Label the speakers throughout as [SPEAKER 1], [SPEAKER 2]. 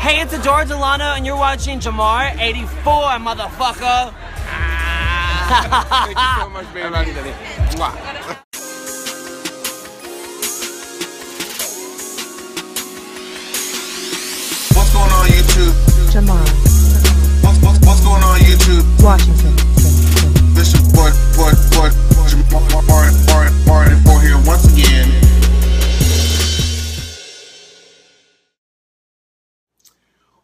[SPEAKER 1] Hey, it's George Alano, and you're watching Jamar 84, motherfucker.
[SPEAKER 2] Thank you so much, baby. Mwah. What's going on YouTube?
[SPEAKER 3] Jamar.
[SPEAKER 2] What's going on YouTube?
[SPEAKER 3] Washington.
[SPEAKER 2] This is Jamar 84 here once again.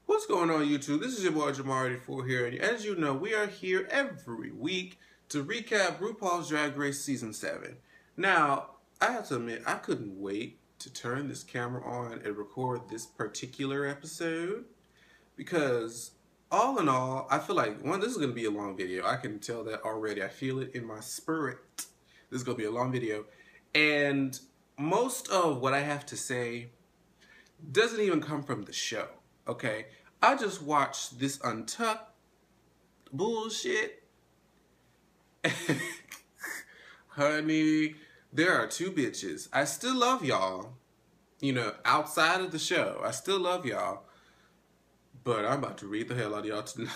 [SPEAKER 2] What's going on YouTube? This is your boy Jamar 84 here, and as you know, we are here every week to recap RuPaul's Drag Race Season 7. Now, I have to admit, I couldn't wait to turn this camera on and record this particular episode because all in all, I feel like, one, this is going to be a long video. I can tell that already. I feel it in my spirit. This is going to be a long video. And most of what I have to say doesn't even come from the show, okay? I just watched this untucked bullshit. Honey, there are two bitches. I still love y'all. You know, outside of the show, I still love y'all. But I'm about to read the hell out of y'all tonight.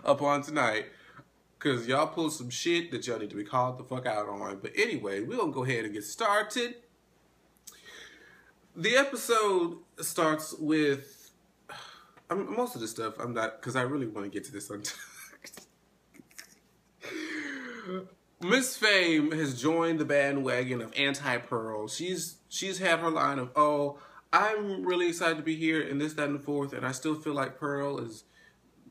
[SPEAKER 2] upon tonight. Because y'all pulled some shit that y'all need to be called the fuck out on. But anyway, we're going to go ahead and get started. The episode starts with... most of the stuff, I'm not... Because I really want to get to this untucked. Miss Fame has joined the bandwagon of anti-Pearl. She's had her line of, oh, I'm really excited to be here and this, that, and the fourth, and I still feel like Pearl is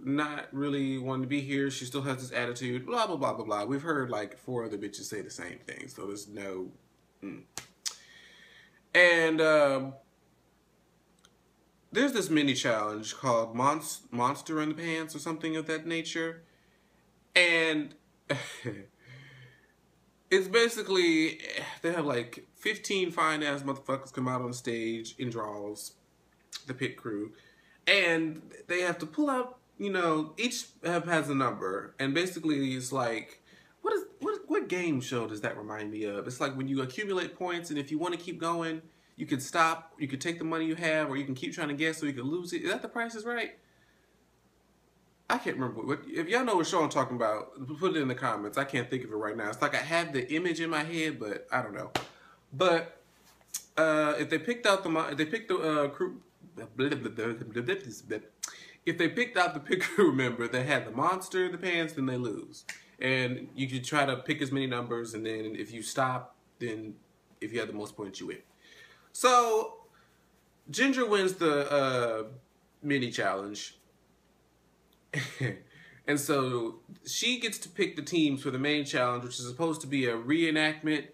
[SPEAKER 2] not really wanting to be here. She still has this attitude, blah, blah, blah, blah, blah. We've heard like 4 other bitches say the same thing, so there's no... And there's this mini challenge called Monster in the Pants or something of that nature. And... it's basically, they have like 15 fine-ass motherfuckers come out on stage in draws, the pit crew, and they have to pull out, you know, each has a number, and basically it's like, what game show does that remind me of? It's like when you accumulate points, and if you want to keep going, you can stop, you can take the money you have, or you can keep trying to guess so you can lose it. Is that The Price is Right? I can't remember. If y'all know what show I'm talking about, put it in the comments. I can't think of it right now. It's like I have the image in my head, but I don't know. But if they picked out the crew, if they picked out the pit crew member that had the monster in the pants, then they lose. And you could try to pick as many numbers, and then if you stop, then if you have the most points, you win. So Ginger wins the mini challenge. And so she gets to pick the teams for the main challenge, which is supposed to be a reenactment,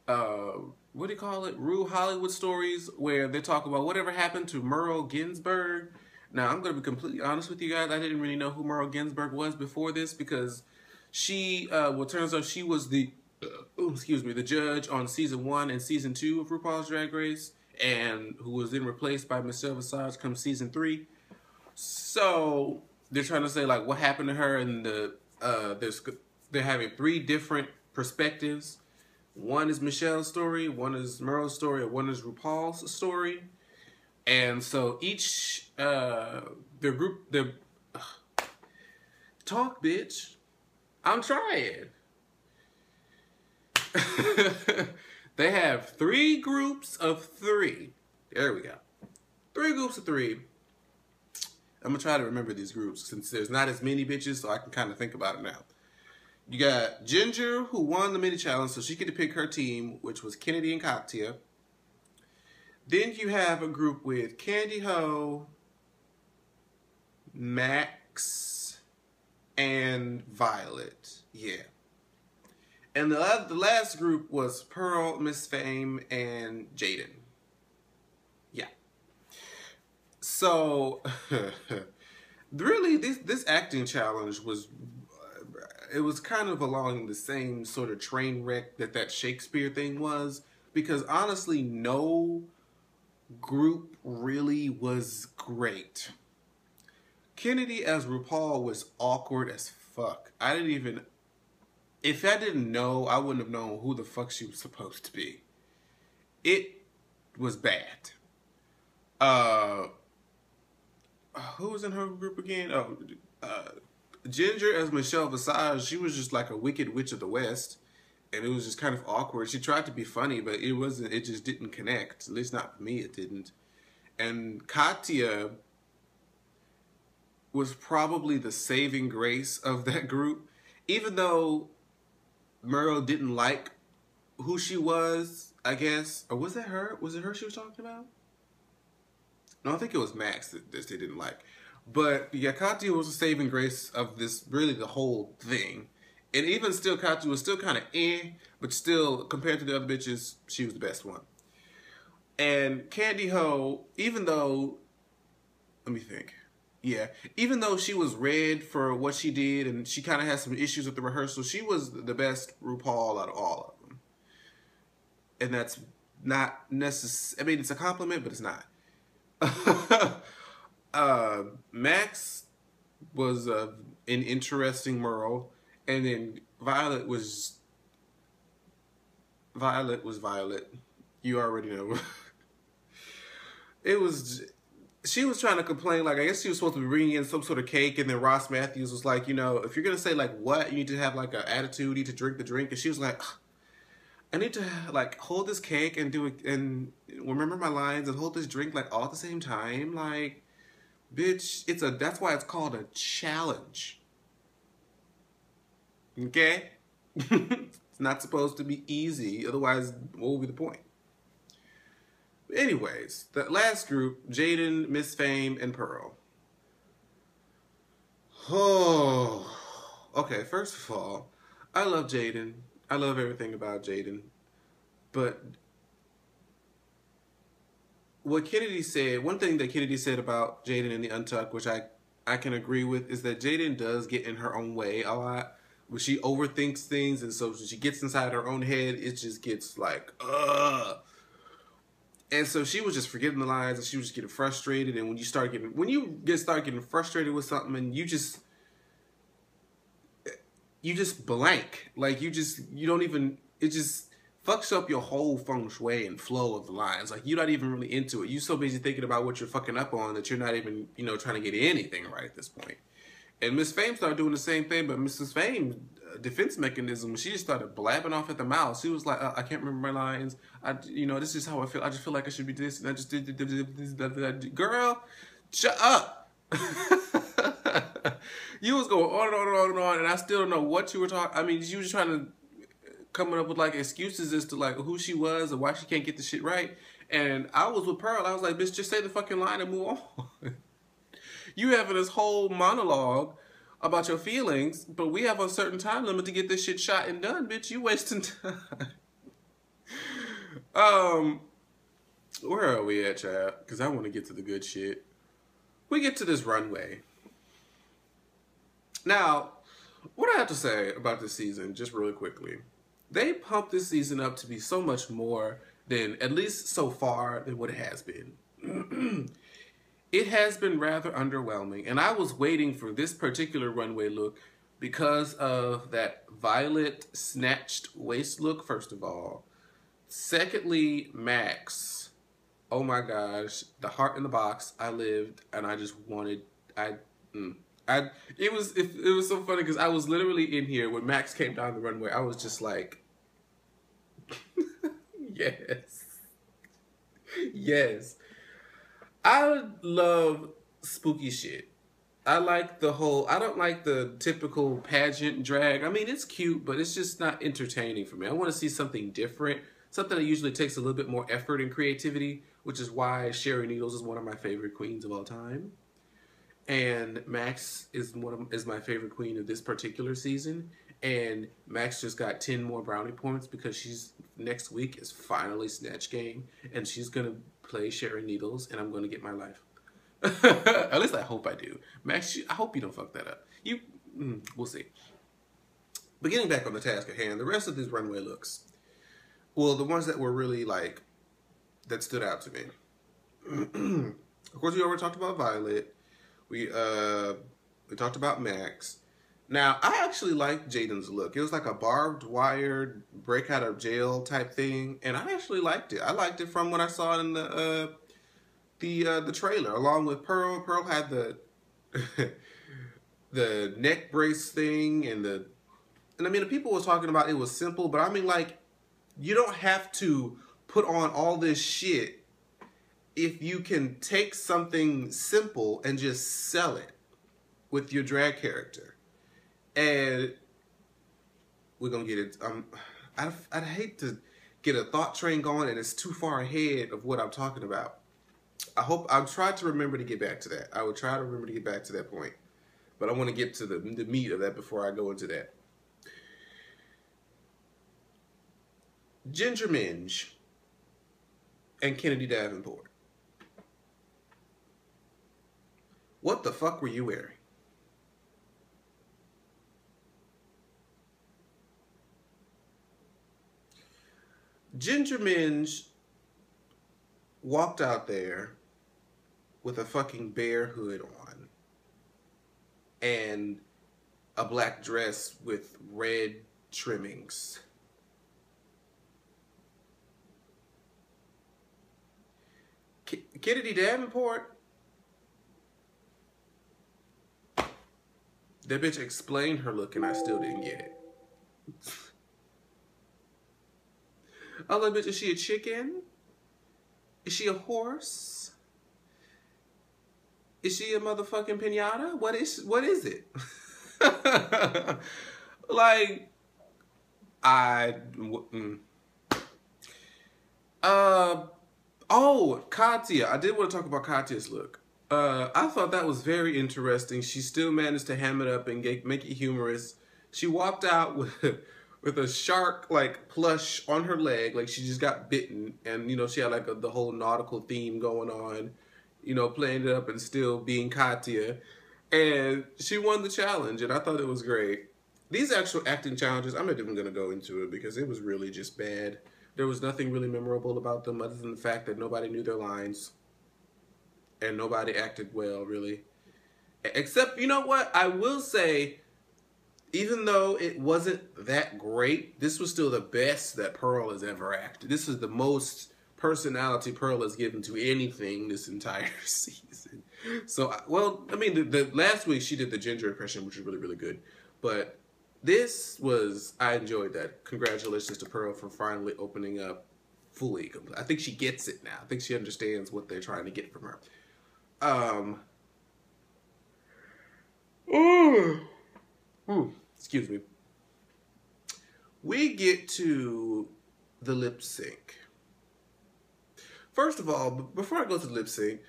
[SPEAKER 2] what do you call it? Rue Hollywood stories, where they talk about whatever happened to Merle Ginsburg. Now, I'm going to be completely honest with you guys. I didn't really know who Merle Ginsburg was before this because she, well, turns out she was the, the judge on season 1 and season 2 of RuPaul's Drag Race, and who was then replaced by Michelle Visage come season 3. So... they're trying to say like what happened to her, and they're having 3 different perspectives. One is Michelle's story, one is Merle's story, and one is RuPaul's story. And so each their group, talk, bitch. I'm trying. They have 3 groups of 3. There we go. 3 groups of 3. I'm going to try to remember these groups since there's not as many bitches, so I can kind of think about it now. You got Ginger, who won the mini challenge, so she get to pick her team, which was Kennedy and Katya. Then you have a group with Candy Ho, Max, and Violet. Yeah. And the last group was Pearl, Miss Fame, and Jaden. Yeah. So, really, this acting challenge was, it was kind of along the same sort of train wreck that Shakespeare thing was, because honestly, no group really was great. Kennedy as RuPaul was awkward as fuck. If I didn't know, I wouldn't have known who the fuck she was supposed to be. It was bad. who was in her group again? Oh, Ginger as Michelle Visage. She was just like a wicked witch of the West, and it was just kind of awkward. She tried to be funny, but it wasn't. It just didn't connect. At least not for me, it didn't. And Katya was probably the saving grace of that group, even though Merle didn't like who she was, I guess. Or was that her? Was it her she was talking about? No, I think it was Max that they didn't like. But yeah, Katya was the saving grace of this, really the whole thing. And even still, Katya was still kind of but still, compared to the other bitches, she was the best one. And Candy Ho, even though, let me think. Yeah, even though she was red for what she did and she kind of had some issues with the rehearsal, she was the best RuPaul out of all of them. And that's not necessary. I mean, it's a compliment, but it's not. Max was an interesting Merle, and then Violet was Violet. You already know. She was trying to complain, like, I guess she was supposed to be bringing in some sort of cake, and then Ross Matthews was like, you know, if you're going to say, like, what, you need to have, like, an attitude, you need to drink the drink, and she was like, I need to, like, hold this cake and do it, and remember my lines, and hold this drink, like, all at the same time, like, bitch, that's why it's called a challenge, okay? It's not supposed to be easy, otherwise, what would be the point? Anyways, the last group, Jaden, Miss Fame, and Pearl. Oh, okay, first of all, I love Jaden. I love everything about Jaden. But what Kennedy said, one thing that Kennedy said about Jaden in the Untucked, which I can agree with, is that Jaden does get in her own way a lot. When she overthinks things, and so when she gets inside her own head, it just gets like, ugh. And so she was just forgetting the lines, and she was just getting frustrated. And when you start getting frustrated with something, and you just blank, like you don't even, it just fucks up your whole feng shui and flow of the lines. Like you're not even really into it. You're so busy thinking about what you're fucking up on that you're not even, trying to get anything right at this point. And Miss Fame started doing the same thing, but Mrs. Fame's defense mechanism, she just started blabbing off at the mouth. She was like, I can't remember my lines. This is how I feel. I just feel like I should be this, and I just did this. Girl, shut up. You was going on and on and on and on, and I still don't know what you were talking. I mean, you were just trying to coming up with like excuses as to like who she was and why she can't get the shit right. And I was with Pearl. I was like, bitch, just say the fucking line and move on. You having this whole monologue about your feelings, but we have a certain time limit to get this shit shot and done, bitch. You wasting time. Where are we at, chat? Because I want to get to the good shit. We get to this runway. Now, what I have to say about this season, just really quickly, they pumped this season up to be so much more than, at least so far, than what it has been. It has been rather underwhelming, and I was waiting for this particular runway look because of that violet snatched waist look, first of all. Secondly, Max. Oh my gosh, the heart in the box. I lived, and I just wanted, it was so funny because I was literally in here when Max came down the runway. I was just like, yes. Yes. I love spooky shit. I like the whole, I don't like the typical pageant drag. I mean, it's cute, but it's just not entertaining for me. I want to see something different, something that usually takes a little bit more effort and creativity, which is why Sherry Needles is one of my favorite queens of all time. And Max is my favorite queen of this particular season. And Max just got 10 more brownie points because next week is finally Snatch Game, and she's going to play Sherry Needles, and I'm going to get my life. At least I hope I do. Max, I hope you don't fuck that up. We'll see. But getting back on the task at hand, the rest of these runway looks, well, the ones that were really, like, that stood out to me. Of course, we already talked about Violet. We talked about Max. Now, I actually liked Jaden's look. It was like a barbed wire break out of jail type thing, and I actually liked it. I liked it from when I saw it in the trailer along with Pearl. Pearl had the the neck brace thing and I mean the people was talking about it was simple, but I mean like you don't have to put on all this shit if you can take something simple and just sell it with your drag character. And we're gonna get it. I'd hate to get a thought train going and it's too far ahead of what I'm talking about. I'll try to remember to get back to that. I will try to remember to get back to that point. But I want to get to the meat of that before I go into that. Ginger Minge and Kennedy Davenport. What the fuck were you wearing? Ginger Minge walked out there with a fucking bear hood on and a black dress with red trimmings. Kennedy Davenport, that bitch explained her look and I still didn't get it. I was like, bitch, is she a chicken? Is she a horse? Is she a motherfucking pinata? What is it? Like, oh, Katya. I did want to talk about Katya's look. I thought that was very interesting. She still managed to ham it up and make it humorous. She walked out with a shark like plush on her leg, like she just got bitten, and you know she had like the whole nautical theme going on, you know, playing it up and still being Katya, and she won the challenge, and I thought it was great. These actual acting challenges, I'm not even gonna go into it because it was really just bad. There was nothing really memorable about them other than the fact that nobody knew their lines. And nobody acted well, really. Except, you know what? I will say, even though it wasn't that great, this was still the best that Pearl has ever acted. This is the most personality Pearl has given to anything this entire season. So, well, I mean, the last week she did the Ginger impression, which was really, really good. But this was, I enjoyed that. Congratulations to Pearl for finally opening up fully. I think she gets it now. I think she understands what they're trying to get from her. Excuse me. We get to the lip sync. First of all, before I go to the lip sync,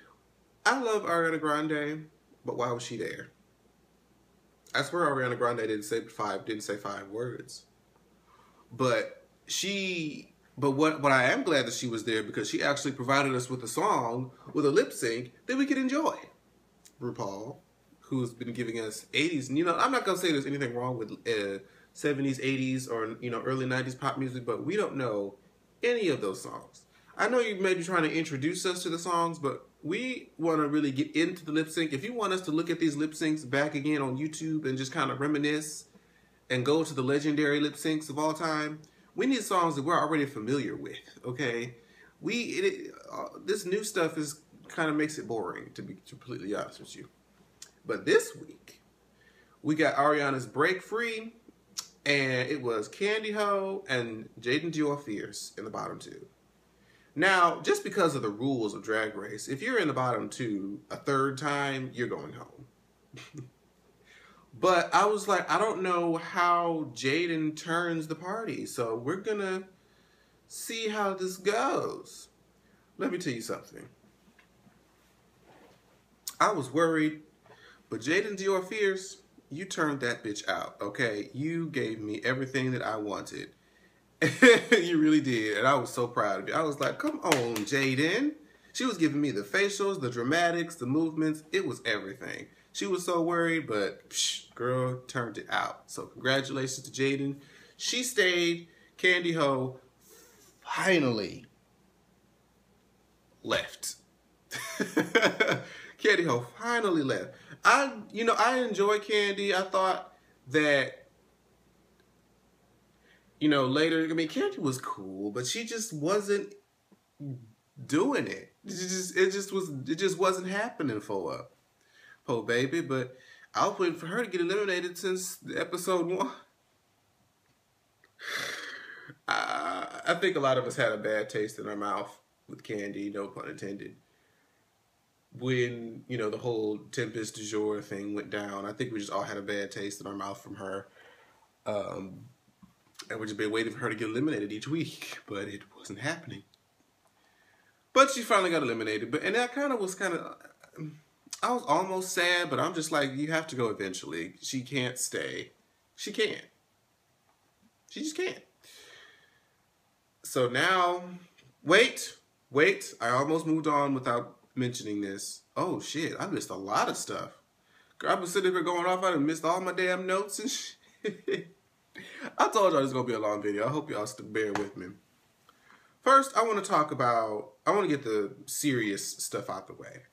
[SPEAKER 2] I love Ariana Grande, but why was she there? I swear Ariana Grande didn't say five words. But what I am glad that she was there because she actually provided us with a song with a lip sync that we could enjoy. Rupaul, who's been giving us 80s, and you know, I'm not gonna say there's anything wrong with 70s, 80s, or you know, early 90s pop music, but we don't know any of those songs. I know you may be trying to introduce us to the songs, but we want to really get into the lip sync. If you want us to look at these lip syncs back again on YouTube and just kind of reminisce and go to the legendary lip syncs of all time, we need songs that we're already familiar with, okay? This new stuff kind of makes it boring, to be completely honest with you. But this week, we got Ariana's Break Free, and it was Candy Ho and Jaden Dior Fierce in the bottom two. Now, just because of the rules of Drag Race, if you're in the bottom two a third time, you're going home. But I was like, I don't know how Jaden turns the party, so we're gonna see how this goes. Let me tell you something. I was worried, but Jaden Dior Fierce, you turned that bitch out, okay? You gave me everything that I wanted. You really did, and I was so proud of you. I was like, come on, Jaden. She was giving me the facials, the dramatics, the movements. It was everything. She was so worried, but psh, girl turned it out. So congratulations to Jaden. She stayed. Candy Ho finally left. Candy Ho finally left. I enjoy Candy. I thought that, later, Candy was cool, but she just wasn't doing it. it just wasn't happening for her. Poor baby, but I was waiting for her to get eliminated since episode 1. I think a lot of us had a bad taste in our mouth with Candy, no pun intended. When, you know, the whole Tempest du jour thing went down, I think we just all had a bad taste in our mouth from her. And we've just been waiting for her to get eliminated each week, but it wasn't happening. But she finally got eliminated. And that I was almost sad, but I'm just like, you have to go eventually. She can't stay. She can't. She just can't. So now, wait. I almost moved on without mentioning this. Oh shit, I missed a lot of stuff. Girl, I've been sitting here going off. I done missed all my damn notes and shit. I told y'all this is going to be a long video. I hope y'all bear with me. First, I want to get the serious stuff out the way.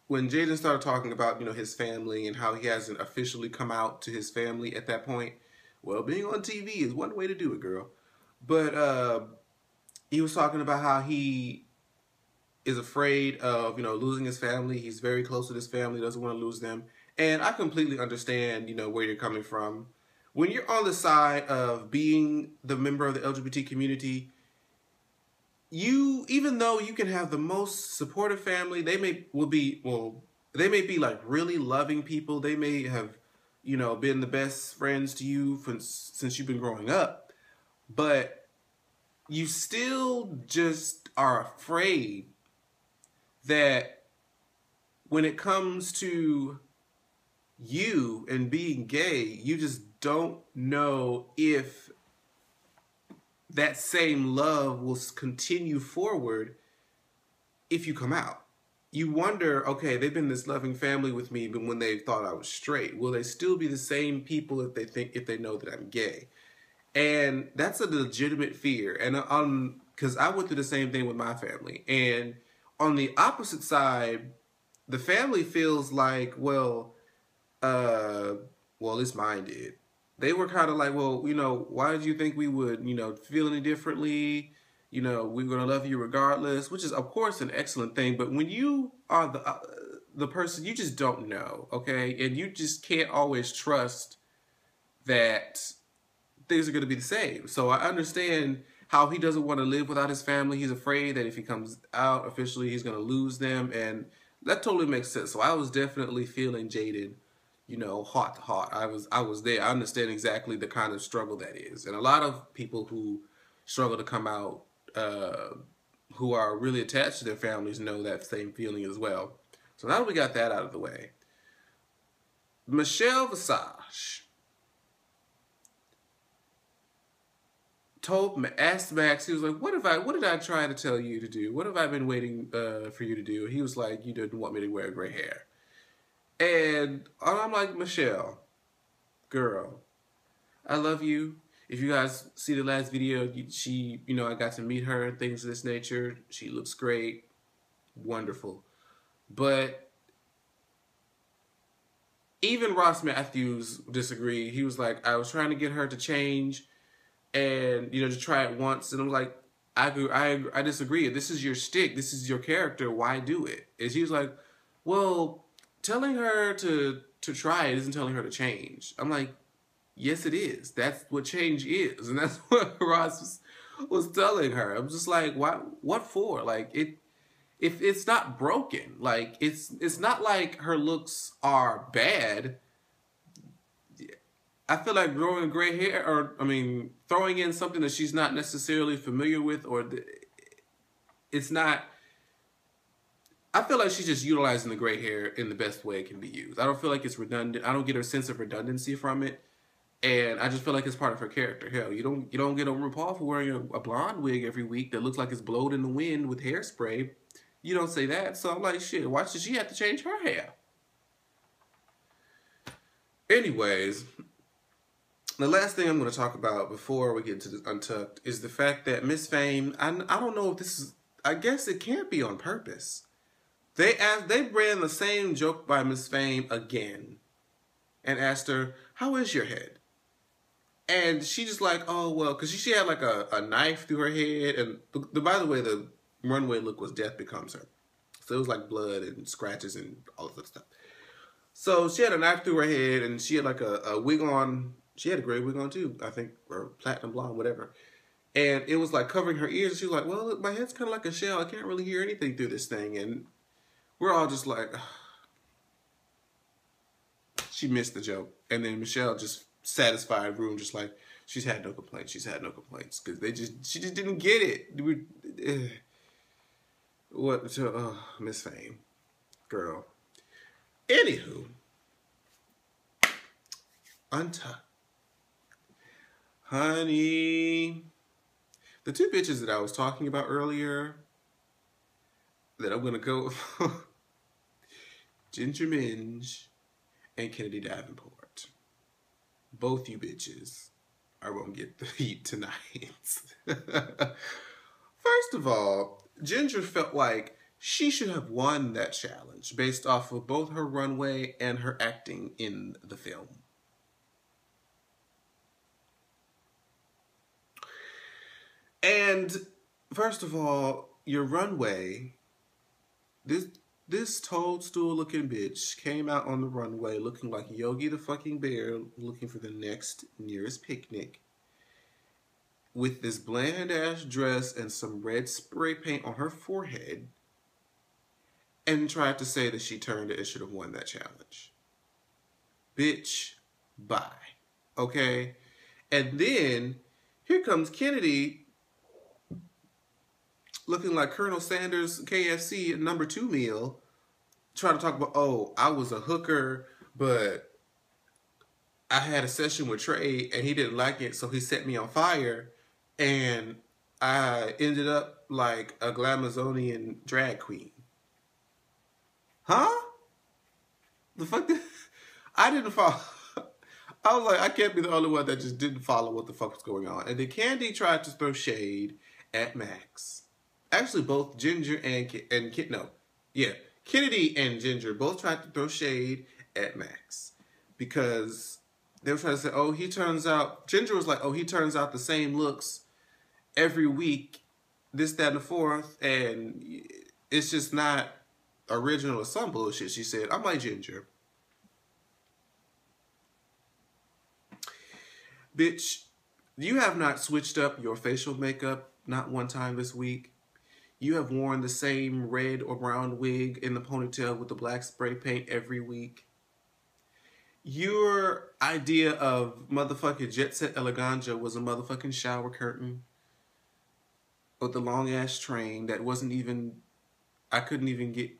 [SPEAKER 2] When Jaden started talking about, you know, his family and how he hasn't officially come out to his family at that point, well, being on TV is one way to do it, girl. But he was talking about how he is afraid of, you know, losing his family. He's very close to his family, doesn't want to lose them. And I completely understand, you know, where you're coming from. When you're on the side of being the member of the LGBT community, even though you can have the most supportive family, they may be like really loving people. They may have, you know, been the best friends to you since you've been growing up, but you still just are afraid that when it comes to you and being gay, you just don't know if that same love will continue forward if you come out. You wonder, okay, they've been this loving family with me, but when they thought I was straight, will they still be the same people if they know that I'm gay? And that's a legitimate fear. And because I went through the same thing with my family. And on the opposite side, the family feels like, well, at least mine did. They were kind of like, well, you know, why did you think we would, you know, feel any differently? You know, we're going to love you regardless, which is, of course, an excellent thing. But when you are the person, you just don't know, okay? And you just can't always trust that things are going to be the same. So I understand how he doesn't want to live without his family. He's afraid that if he comes out officially, he's going to lose them. And that totally makes sense. So I was definitely feeling Jaden, you know, heart to heart. I was there. I understand exactly the kind of struggle that is. And a lot of people who struggle to come out, who are really attached to their families, know that same feeling as well. So now that we got that out of the way, Michelle Visage asked Max, he was like, what did I try to tell you to do? What have I been waiting for you to do? He was like, you didn't want me to wear gray hair. And I'm like, Michelle, girl, I love you. If you guys see the last video, I got to meet her and things of this nature. She looks great. Wonderful. But even Ross Matthews disagreed. He was like, I was trying to get her to change and, you know, to try it once. And I'm like, I disagree. This is your shtick. This is your character. Why do it? And she was like, well, telling her to try it isn't telling her to change. I'm like, yes, it is. That's what change is. And that's what Ross was telling her. I'm just like, what for? Like, if it's not broken, like, it's not like her looks are bad. I feel like growing gray hair, throwing in something that she's not necessarily familiar with, it's not. I feel like she's just utilizing the gray hair in the best way it can be used. I don't feel like it's redundant. I don't get a sense of redundancy from it, and I just feel like it's part of her character. Hell, you don't get a Rupaul for wearing a blonde wig every week that looks like it's blowed in the wind with hairspray. You don't say that. So I'm like, shit, why should she have to change her hair? Anyways, the last thing I'm going to talk about before we get to this Untucked is the fact that Miss Fame, I don't know if this is, I guess it can't be on purpose. They ran the same joke by Miss Fame again and asked her, how is your head? And she just like, oh, well, because she had like a knife through her head. And by the way, the runway look was Death Becomes Her. So it was like blood and scratches and all of that stuff. So she had a knife through her head, and she had like a wig on. She had a gray wig on too, I think, or platinum blonde, whatever. And it was like covering her ears. And she was like, well, my head's kind of like a shell. I can't really hear anything through this thing. And we're all just like, ugh. She missed the joke. And then Michelle just satisfied room, just like, she's had no complaints. She's had no complaints. Because she just didn't get it. What, Miss Fame. Girl. Anywho. Untucked. Honey. The two bitches that I was talking about earlier, that I'm going to go Ginger Minge and Kennedy Davenport. Both you bitches are going to get the heat tonight. First of all, Ginger felt like she should have won that challenge based off of both her runway and her acting in the film. And first of all, your runway, this toadstool-looking bitch came out on the runway looking like Yogi the fucking Bear, looking for the next nearest picnic, with this bland-ass dress and some red spray paint on her forehead, and tried to say that she turned it and should have won that challenge. Bitch, bye. Okay? And then, here comes Kennedy, looking like Colonel Sanders' KFC #2 meal, trying to talk about, oh, I was a hooker, but I had a session with Trey and he didn't like it, so he set me on fire, and I ended up like a Glamazonian drag queen. Huh? The fuck? I didn't follow. I was like, I can't be the only one that just didn't follow what the fuck was going on. And then Candy tried to throw shade at Max. Actually, both Ginger and Kennedy and Ginger both tried to throw shade at Max because they were trying to say, oh, he turns out, Ginger was like, oh, he turns out the same looks every week, this, that, and the fourth, and it's just not original or some bullshit, she said. I'm like, Ginger, bitch, you have not switched up your facial makeup not one time this week. You have worn the same red or brown wig in the ponytail with the black spray paint every week. Your idea of motherfucking Jet Set Eleganza was a motherfucking shower curtain with the long ass train that wasn't even, I couldn't even get.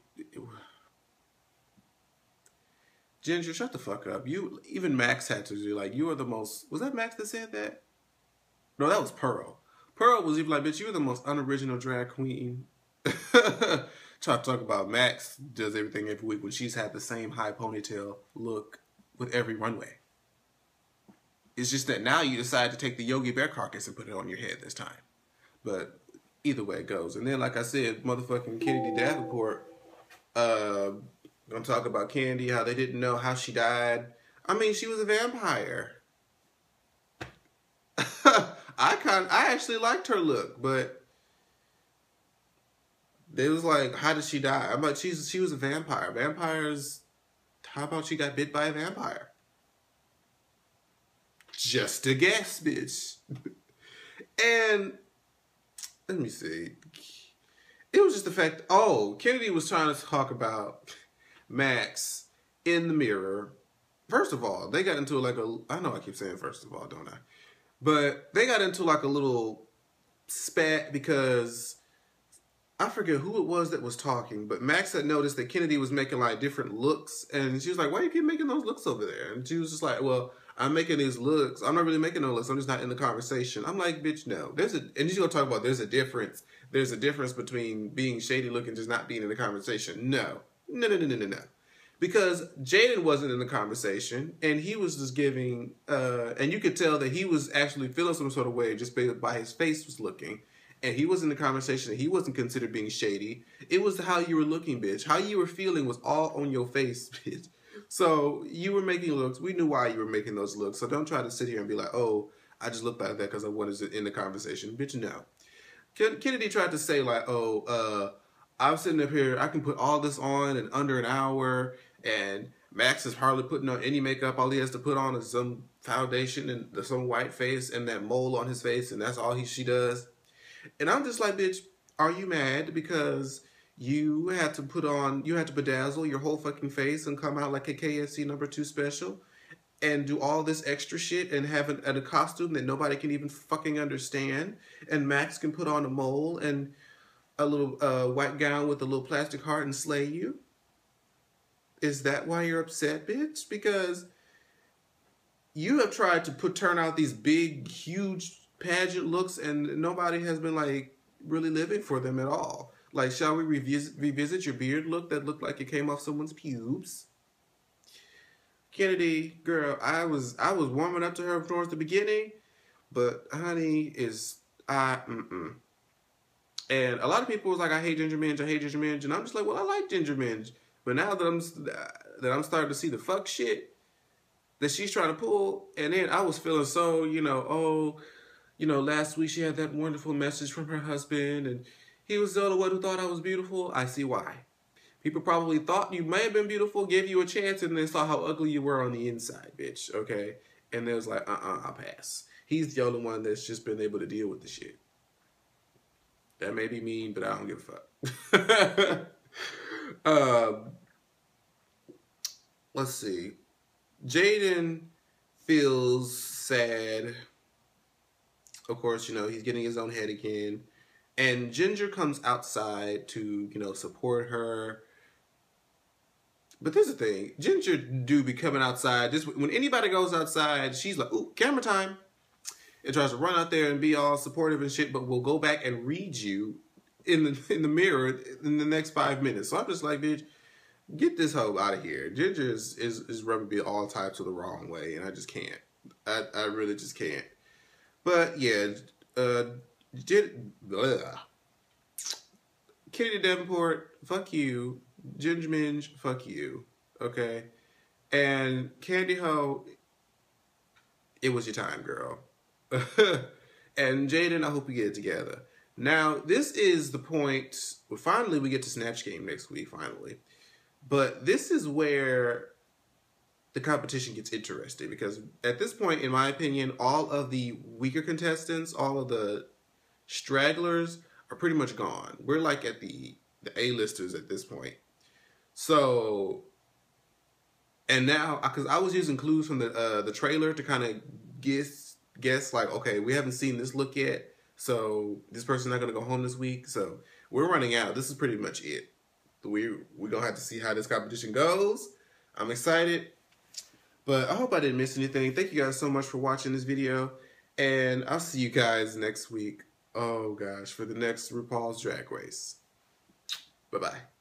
[SPEAKER 2] Ginger, shut the fuck up. Even Max had to do, like, you are the most, was that Max that said that? No, that was Pearl. Pearl was even like, bitch, you're the most unoriginal drag queen. Try to talk about Max does everything every week when she's had the same high ponytail look with every runway. It's just that now you decide to take the Yogi Bear carcass and put it on your head this time. But either way it goes. And then, like I said, motherfucking Kennedy Davenport, gonna talk about Candy, how they didn't know how she died. I mean, she was a vampire. I actually liked her look, but they was like, how did she die? I'm like, she was a vampire. Vampires, how about she got bit by a vampire? Just a guess, bitch. And let me see. It was just the fact, oh, Kennedy was trying to talk about Max in the mirror. First of all, they got into like I know I keep saying first of all, don't I? But they got into like a little spat because I forget who it was that was talking, but Max had noticed that Kennedy was making like different looks, and she was like, why do you keep making those looks over there? And she was just like, well, I'm making these looks. I'm not really making no looks. I'm just not in the conversation. I'm like, bitch, no. And she's gonna talk about there's a difference. There's a difference between being shady looking and just not being in the conversation. No. Because Jaden wasn't in the conversation, and he was just giving, and you could tell that he was actually feeling some sort of way just by his face was looking. And he was in the conversation, and he wasn't considered being shady. It was how you were looking, bitch. How you were feeling was all on your face, bitch. So you were making looks. We knew why you were making those looks. So don't try to sit here and be like, oh, I just looked like that because I wanted to in the conversation. Bitch, no. Kennedy tried to say like, oh, I'm sitting up here, I can put all this on in under an hour, and Max is hardly putting on any makeup. All he has to put on is some foundation and some white face and that mole on his face, and that's all she does. And I'm just like, bitch, are you mad because you had to bedazzle your whole fucking face and come out like a KFC #2 special and do all this extra shit and have a costume that nobody can even fucking understand, and Max can put on a mole and a little white gown with a little plastic heart and slay you? Is that why you're upset, bitch? Because you have tried to turn out these big, huge pageant looks, and nobody has been like really living for them at all. Like, shall we revisit your beard look that looked like it came off someone's pubes? Kennedy, girl, I was warming up to her towards the beginning, but honey, And a lot of people was like, I hate Ginger Minge, and I'm just like, well, I like Ginger Minge, but now that I'm starting to see the fuck shit that she's trying to pull, and then I was feeling so, last week she had that wonderful message from her husband, and he was the only one who thought I was beautiful. I see why. People probably thought you may have been beautiful, gave you a chance, and then saw how ugly you were on the inside, bitch, okay? And they was like, I'll pass. He's the only one that's just been able to deal with the shit. That may be mean, but I don't give a fuck. Let's see. Jaden feels sad. Of course, he's getting his own head again. And Ginger comes outside to, support her. But there's the thing. Ginger do be coming outside. When anybody goes outside, she's like, ooh, camera time. And tries to run out there and be all supportive and shit, but will go back and read you in the mirror in the next 5 minutes. So I'm just like, bitch, get this hoe out of here. Ginger is rubbing me all types of the wrong way, and I just can't. I really just can't. But yeah, Kennedy Davenport, fuck you. Ginger Minge, fuck you. Okay? And Candy Ho, it was your time, girl. And Jaden, I hope we get it together. Now, this is the point where finally we get to Snatch Game next week, finally. But this is where the competition gets interesting, because at this point, in my opinion, all of the weaker contestants, all of the stragglers are pretty much gone. We're like at the A-listers at this point. So, and now, because I was using clues from the trailer to kind of guess like, okay, we haven't seen this look yet, so this person's not gonna go home this week, so we're running out. This is pretty much it. We're gonna have to see how this competition goes. I'm excited, but I hope I didn't miss anything. Thank you guys so much for watching this video, and I'll see you guys next week. Oh gosh, for the next RuPaul's Drag Race. Bye bye.